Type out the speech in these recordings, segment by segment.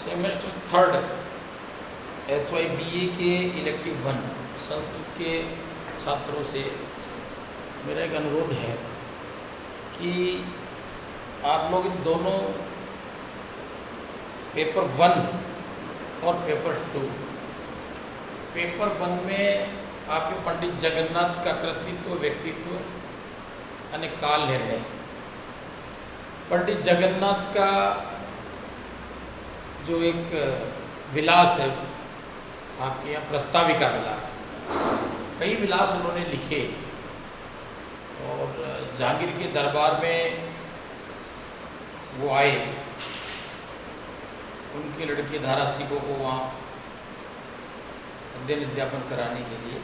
Semester third SY BA के elective 1 Sanskrit के छात्रों से मेरा एक अनुरोध है कि आप लोग इन दोनों पेपर 1 और पेपर 2, पेपर 1 में आपके पंडित जगन्नाथ का कृतित्व, व्यक्तित्व यानी काल निर्णय, पंडित जगन्नाथ का जो एक विलास है आपके यहाँ, प्रस्ताविका विलास, कई विलास उन्होंने लिखे और जहांगीर के दरबार में वो आए, उनके लड़के धारा सिखों को वहाँ अध्ययन अध्यापन कराने के लिए।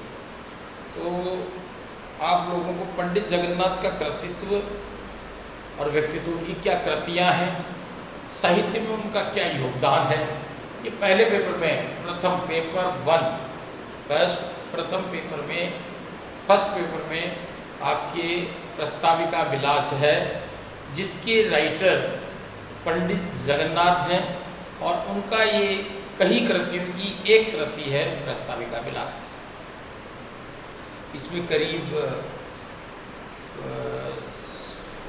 तो आप लोगों को पंडित जगन्नाथ का कृतित्व और व्यक्तित्व, उनकी क्या कृतियाँ हैं, साहित्य में उनका क्या योगदान है, ये पहले पेपर में प्रथम पेपर फर्स्ट पेपर में आपके प्रस्ताविका विलास है, जिसके राइटर पंडित जगन्नाथ हैं और उनका ये कई कृतियों की एक कृति है प्रस्ताविका विलास। इसमें करीब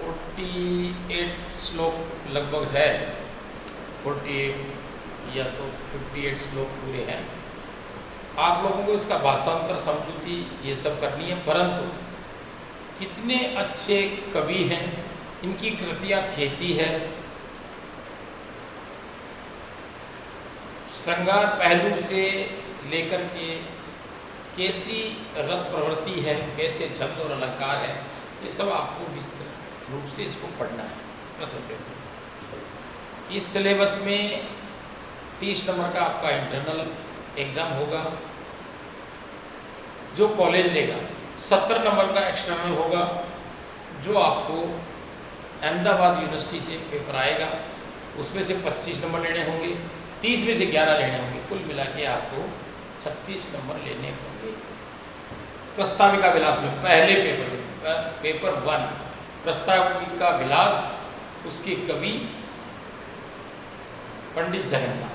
48 श्लोक लगभग है, 48 या तो 58 श्लोक पूरे हैं। आप लोगों को इसका भाषांतर, समझूती ये सब करनी है, परंतु कितने अच्छे कवि हैं, इनकी कृतियाँ कैसी है, श्रृंगार पहलू से लेकर के कैसी रस प्रवृत्ति है, कैसे छंद और अलंकार है, ये सब आपको विस्तृत रूप से इसको पढ़ना है प्रथम पेपर। इस सिलेबस में 30 नंबर का आपका इंटरनल एग्ज़ाम होगा जो कॉलेज लेगा, 70 नंबर का एक्सटर्नल होगा जो आपको अहमदाबाद यूनिवर्सिटी से पेपर आएगा, उसमें से 25 नंबर लेने होंगे, 30 में से 11 लेने होंगे, कुल मिला के आपको 36 नंबर लेने होंगे। प्रस्ताविका विलास में पहले पेपर 1 प्रस्ताविका विलास, उसके कवि पंडित जगन्नाथ।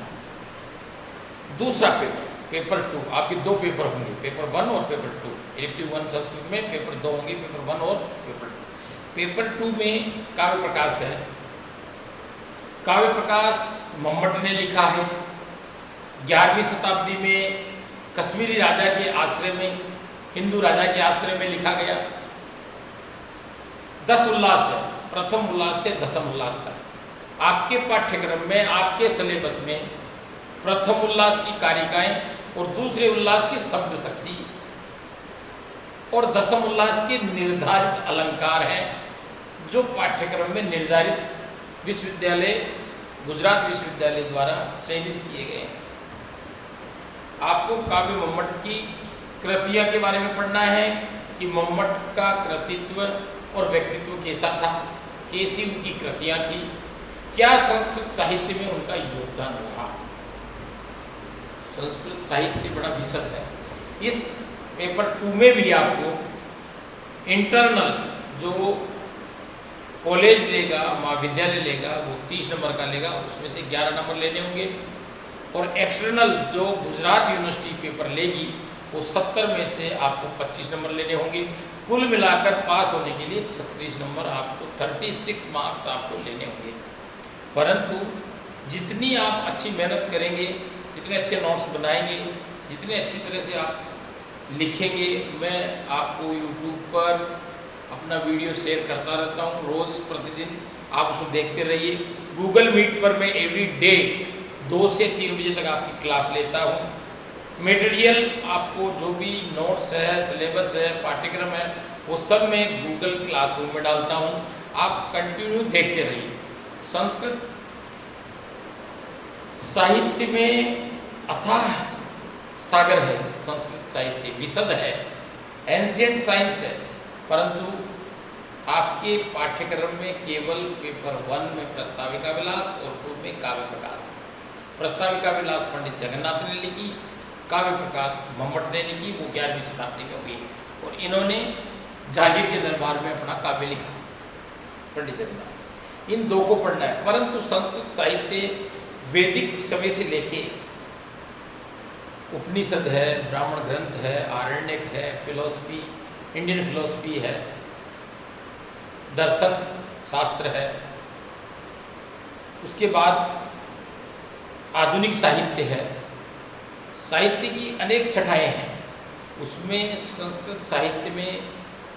दूसरा पेपर 2, आपके 2 पेपर होंगे, पेपर 1 और पेपर 2। इलेक्टिव 1 संस्कृत में, पेपर 2 होंगे, पेपर 1 और पेपर 2। पेपर 2 में काव्य प्रकाश है। काव्य प्रकाश मम्मट ने लिखा है, 11वीं शताब्दी में कश्मीरी राजा के आश्रय में, हिंदू राजा के आश्रय में लिखा गया। 10 उल्लास है, प्रथम उल्लास से 10म उल्लास तक। आपके पाठ्यक्रम में, आपके सिलेबस में प्रथम उल्लास की कारिकाएं और दूसरे उल्लास की शब्द शक्ति और 10म उल्लास के निर्धारित अलंकार हैं, जो पाठ्यक्रम में निर्धारित विश्वविद्यालय, गुजरात विश्वविद्यालय द्वारा चयनित किए गए हैं। आपको काव्य मम्मट की कृतियाँ के बारे में पढ़ना है कि मम्मट का कृतित्व और व्यक्तित्व कैसा था, कैसी उनकी कृतियाँ थी, क्या संस्कृत साहित्य में उनका योगदान रहा। संस्कृत साहित्य बड़ा विशद है। इस पेपर 2 में भी आपको इंटरनल जो कॉलेज लेगा, महाविद्यालय लेगा, वो 30 नंबर का लेगा, उसमें से 11 नंबर लेने होंगे, और एक्सटर्नल जो गुजरात यूनिवर्सिटी पेपर लेगी वो 70 में से आपको 25 नंबर लेने होंगे। कुल मिलाकर पास होने के लिए 36 नंबर, आपको 36 मार्क्स आपको लेने होंगे। परंतु जितनी आप अच्छी मेहनत करेंगे, जितने अच्छे नोट्स बनाएंगे, जितने अच्छी तरह से आप लिखेंगे, मैं आपको यूट्यूब पर अपना वीडियो शेयर करता रहता हूँ रोज़ प्रतिदिन, आप उसको देखते रहिए। गूगल मीट पर मैं एवरी डे 2 से 3 बजे तक आपकी क्लास लेता हूँ। मटेरियल आपको जो भी नोट्स है, सिलेबस है, पाठ्यक्रम है, वो सब मैं गूगल क्लासरूम में डालता हूँ, आप कंटिन्यू देखते रहिए। संस्कृत साहित्य में अथाह सागर है, संस्कृत साहित्य विशद है, एंशिएंट साइंस है, परंतु आपके पाठ्यक्रम में केवल पेपर 1 में प्रस्ताविका विलास और 2 में काव्य प्रकाश। प्रस्ताविका विलास पंडित जगन्नाथ ने लिखी, काव्य प्रकाश मम्मट ने लिखी, वो 11वीं शताब्दी में हुई, और इन्होंने जहांगीर के दरबार में अपना काव्य लिखा पंडित जगन्नाथ। इन 2 को पढ़ना है, परंतु संस्कृत साहित्य वैदिक समय से लेके उपनिषद है, ब्राह्मण ग्रंथ है, आरण्यक है, फिलॉसफी, इंडियन फिलॉसफी है, दर्शन शास्त्र है, उसके बाद आधुनिक साहित्य है। साहित्य की अनेक छटाएं हैं, उसमें संस्कृत साहित्य में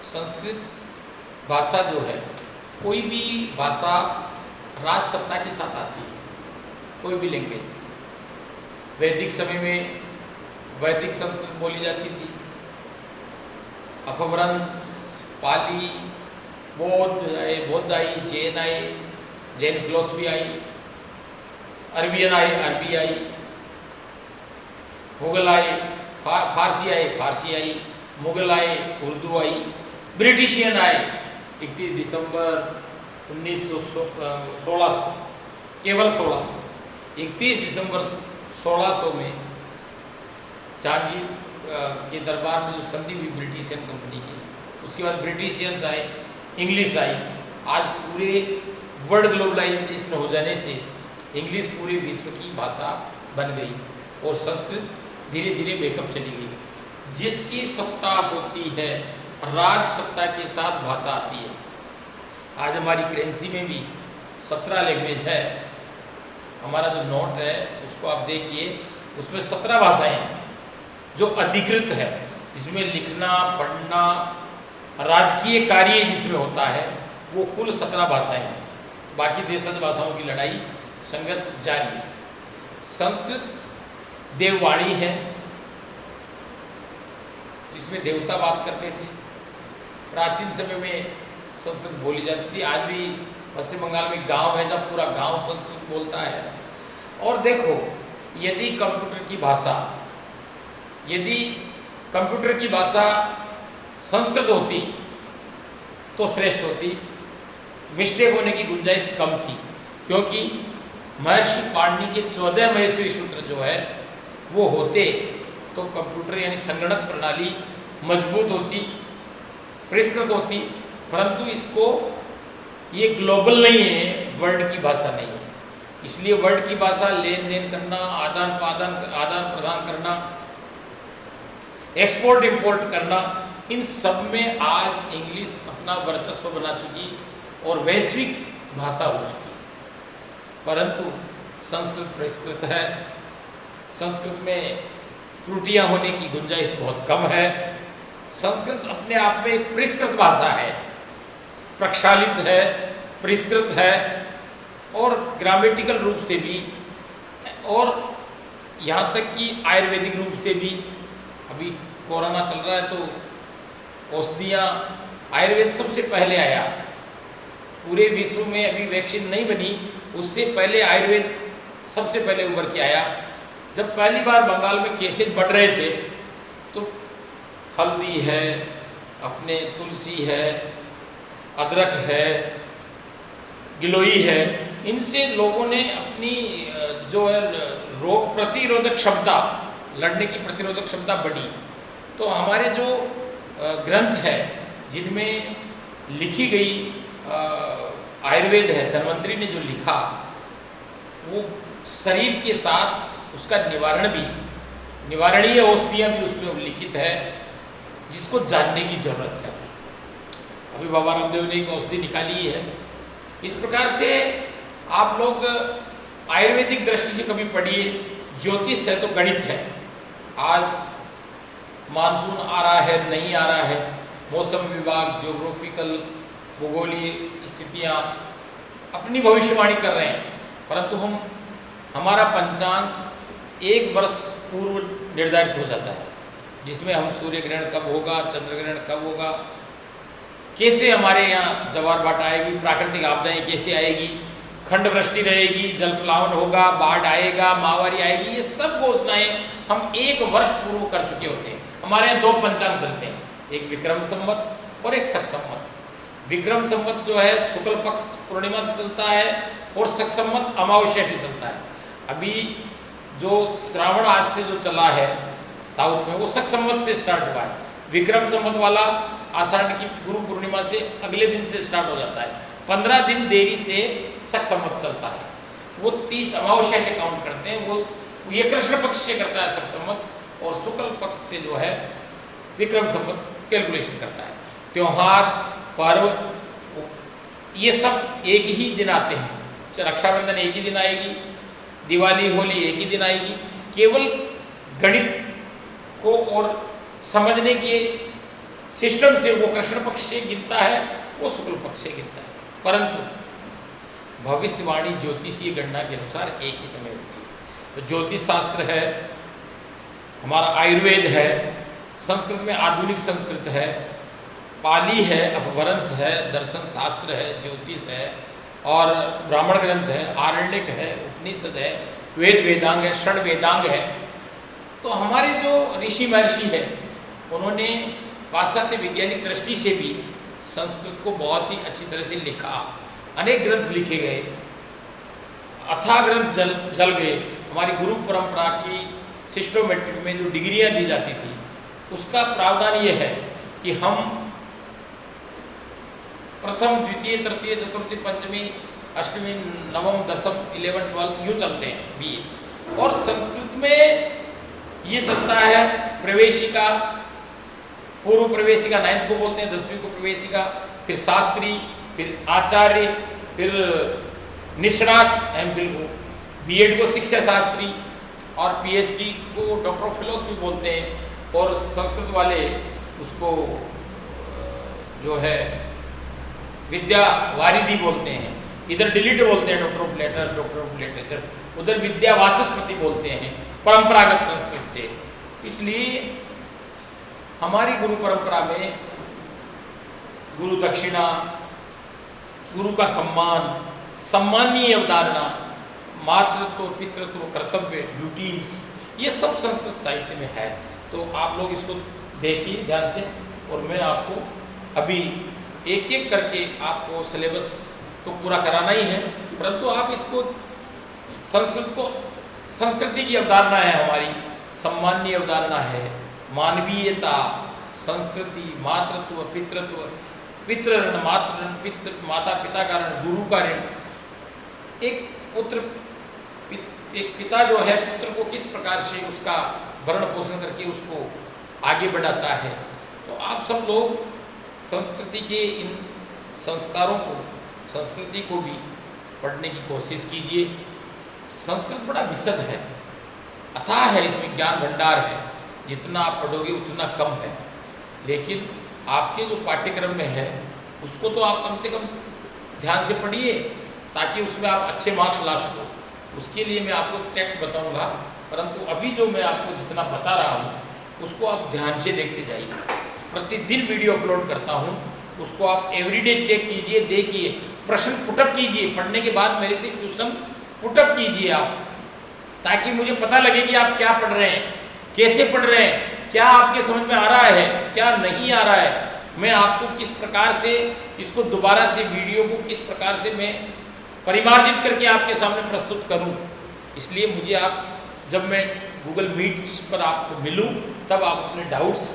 संस्कृत भाषा जो है, कोई भी भाषा राजसत्ता के साथ आती है, कोई भी लैंग्वेज। वैदिक समय में वैदिक संस्कृत बोली जाती थी, अपभ्रंश, पाली, बौद्ध आई, जैन आए, जैन फिलोसफी आई, अरबियन आई, अरबी आई, मुगल आए, फारसी आए, फारसी आई, मुगल आए, उर्दू आई, ब्रिटिशियन आए 31 दिसंबर 1600, केवल 1600, 31 दिसंबर 1600 में जहांगीर के दरबार में जो संधि हुई ब्रिटिशियन कंपनी की, उसके बाद ब्रिटिशियंस आए, इंग्लिश आई। आज पूरे वर्ल्ड ग्लोबलाइजेशन हो जाने से इंग्लिश पूरे विश्व की भाषा बन गई और संस्कृत धीरे धीरे बेकअप चली गई। जिसकी सत्ता होती है, राज सत्ता के साथ भाषा आती है। आज हमारी करेंसी में भी 17 लैंग्वेज है। हमारा जो नोट है उसको आप देखिए, उसमें 17 भाषाएं हैं जो अधिकृत है, जिसमें लिखना, पढ़ना, राजकीय कार्य जिसमें होता है, वो कुल 17 भाषाएं हैं। बाकी देशज भाषाओं की लड़ाई, संघर्ष जारी है। संस्कृत देववाणी है, जिसमें देवता बात करते थे। प्राचीन समय में संस्कृत बोली जाती थी। आज भी पश्चिम बंगाल में गांव है जब पूरा गांव संस्कृत बोलता है। और देखो, यदि कंप्यूटर की भाषा संस्कृत होती तो श्रेष्ठ होती। मिस्टेक होने की गुंजाइश कम थी, क्योंकि महर्षि पाणिनि के 14 महेश्वरी सूत्र जो है वो होते तो कंप्यूटर यानी संगणक प्रणाली मजबूत होती, परिष्कृत होती। परंतु इसको, ये ग्लोबल नहीं है, वर्ल्ड की भाषा नहीं है। इसलिए वर्ल्ड की भाषा लेन देन करना, आदान प्रदान करना, एक्सपोर्ट इंपोर्ट करना, इन सब में आज इंग्लिश अपना वर्चस्व बना चुकी और वैश्विक भाषा हो चुकी। परंतु संस्कृत परिष्कृत है, संस्कृत में त्रुटियां होने की गुंजाइश बहुत कम है। संस्कृत अपने आप में एक परिष्कृत भाषा है, प्रक्षालित है, परिष्कृत है और ग्रामेटिकल रूप से भी, और यहाँ तक कि आयुर्वेदिक रूप से भी। अभी कोरोना चल रहा है तो औषधियाँ, आयुर्वेद सबसे पहले आया। पूरे विश्व में अभी वैक्सीन नहीं बनी, उससे पहले आयुर्वेद सबसे पहले उभर के आया। जब पहली बार बंगाल में केसेस बढ़ रहे थे तो हल्दी है, अपने तुलसी है, अदरक है, गिलोई है, इनसे लोगों ने अपनी जो है रोग प्रतिरोधक क्षमता, लड़ने की प्रतिरोधक क्षमता बढ़ी। तो हमारे जो ग्रंथ है जिनमें लिखी गई आयुर्वेद है, धन्वंतरी ने जो लिखा, वो शरीर के साथ उसका निवारणीय औषधियाँ भी उसमें उल्लिखित है, जिसको जानने की जरूरत है। अभी बाबा रामदेव ने एक औषधि निकाली है। इस प्रकार से आप लोग आयुर्वेदिक दृष्टि से कभी पढ़िए। ज्योतिष है तो गणित है। आज मानसून आ रहा है, नहीं आ रहा है, मौसम विभाग, ज्योग्राफिकल, भूगोलीय स्थितियाँ अपनी भविष्यवाणी कर रहे हैं, परंतु हमारा पंचांग 1 वर्ष पूर्व निर्धारित हो जाता है, जिसमें हम सूर्य ग्रहण कब होगा, चंद्र ग्रहण कब होगा, कैसे हमारे यहाँ ज्वार भाटा आएगी, प्राकृतिक आपदाएं कैसे आएगी, खंड वृष्टि रहेगी, जल प्लावन होगा, बाढ़ आएगा, महामारी आएगी, ये सब घोषणाएं हम 1 वर्ष पूर्व कर चुके होते हैं। हमारे यहाँ 2 पंचांग चलते हैं, एक विक्रम संवत और एक शक संवत। विक्रम संवत जो है शुक्ल पक्ष पूर्णिमा से चलता है और शक संवत अमावस्या से चलता है। अभी जो श्रावण आज से जो चला है साउथ में, वो शक संवत से स्टार्ट हुआ है। विक्रम संवत वाला आषाढ़ की गुरु पूर्णिमा से अगले दिन से स्टार्ट हो जाता है। 15 दिन देरी से शक संवत चलता है। वो 30 अमावस्या से काउंट करते हैं। वो ये कृष्ण पक्ष से करता है शक संवत, और शुक्ल पक्ष से जो है विक्रम संवत कैलकुलेशन करता है। त्योहार पर्व ये सब एक ही दिन आते हैं। रक्षाबंधन एक ही दिन आएगी, दिवाली होली एक ही दिन आएगी। केवल गणित को और समझने के सिस्टम से वो कृष्ण पक्ष से गिनता है, वो शुक्ल पक्ष से गिनता है। परंतु भविष्यवाणी ज्योतिषीय गणना के अनुसार एक ही समय होती है। तो ज्योतिष शास्त्र है, हमारा आयुर्वेद है, संस्कृत में आधुनिक संस्कृत है, पाली है, अपभ्रंश है, दर्शन शास्त्र है, ज्योतिष है, और ब्राह्मण ग्रंथ है, आरण्यक है, उपनिषद है, वेद वेदांग है, षड वेदांग है। तो हमारे जो ऋषि महर्षि है उन्होंने पाश्चात्य वैज्ञानिक दृष्टि से भी संस्कृत को बहुत ही अच्छी तरह से लिखा। अनेक ग्रंथ लिखे गए, अथाह ग्रंथ जल गए। हमारी गुरु परंपरा की सिस्टोमेट्रिक में जो डिग्रियां दी जाती थी उसका प्रावधान ये है कि हम प्रथम द्वितीय तृतीय चतुर्थी पंचमी अष्टमी नवम दसम 11 12 यूँ चलते हैं बीए। और संस्कृत में ये चलता है प्रवेशिका, पूर्व प्रवेशिका 9th को बोलते हैं, 10वीं को प्रवेशिका, फिर शास्त्री, फिर आचार्य, फिर निष्णात, एमफिल को, बीएड को शिक्षा शास्त्री, और पीएचडी को डॉक्टर ऑफ फिलोसफी बोलते हैं। और संस्कृत वाले उसको जो है विद्या वारिधि बोलते हैं। इधर डिलीट बोलते हैं doctor of letters, doctor of literature, उधर विद्या वाचस्पति बोलते हैं परंपरागत संस्कृत से। इसलिए हमारी गुरु परंपरा में गुरु दक्षिणा, गुरु का सम्मान, सम्मानीय अवधारणा, मातृत्व, पितृत्व, कर्तव्य, ड्यूटीज, ये सब संस्कृत साहित्य में है। तो आप लोग इसको देखिए ध्यान से, और मैं आपको अभी एक एक करके आपको सिलेबस तो पूरा कराना ही है, परंतु आप इसको संस्कृत को, संस्कृति की अवधारणा है हमारी, सम्मानीय अवधारणा है, मानवीयता, संस्कृति, मातृत्व, पितृत्व, पितृ ऋण, मातृ ऋण, पितृ माता पिता का ऋण, गुरु का ऋण। एक पुत्र, एक पिता जो है पुत्र को किस प्रकार से उसका भरण पोषण करके उसको आगे बढ़ाता है। तो आप सब लोग संस्कृति के इन संस्कारों को, संस्कृति को भी पढ़ने की कोशिश कीजिए। संस्कृत बड़ा विशद है, अथाह है, इसमें ज्ञान भंडार है, जितना आप पढ़ोगे उतना कम है। लेकिन आपके जो पाठ्यक्रम में है उसको तो आप कम से कम ध्यान से पढ़िए, ताकि उसमें आप अच्छे मार्क्स ला सको। उसके लिए मैं आपको टेक्स्ट बताऊंगा, परंतु अभी जो मैं आपको जितना बता रहा हूँ उसको आप ध्यान से देखते जाइए। प्रतिदिन वीडियो अपलोड करता हूँ, उसको आप एवरीडे चेक कीजिए, देखिए, प्रश्न पुटअप कीजिए, पढ़ने के बाद मेरे से क्वेश्चन पुटअप कीजिए आप, ताकि मुझे पता लगे कि आप क्या पढ़ रहे हैं, कैसे पढ़ रहे हैं, क्या आपके समझ में आ रहा है, क्या नहीं आ रहा है। मैं आपको किस प्रकार से इसको दोबारा से वीडियो को किस प्रकार से मैं परिमार्जित करके आपके सामने प्रस्तुत करूं। इसलिए मुझे आप, जब मैं गूगल मीट पर आपको मिलूं, तब आप अपने डाउट्स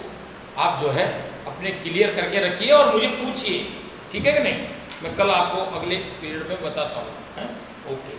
आप जो है अपने क्लियर करके रखिए और मुझे पूछिए, ठीक है कि नहीं। मैं कल आपको अगले पीरियड में बताता हूँ। ओके।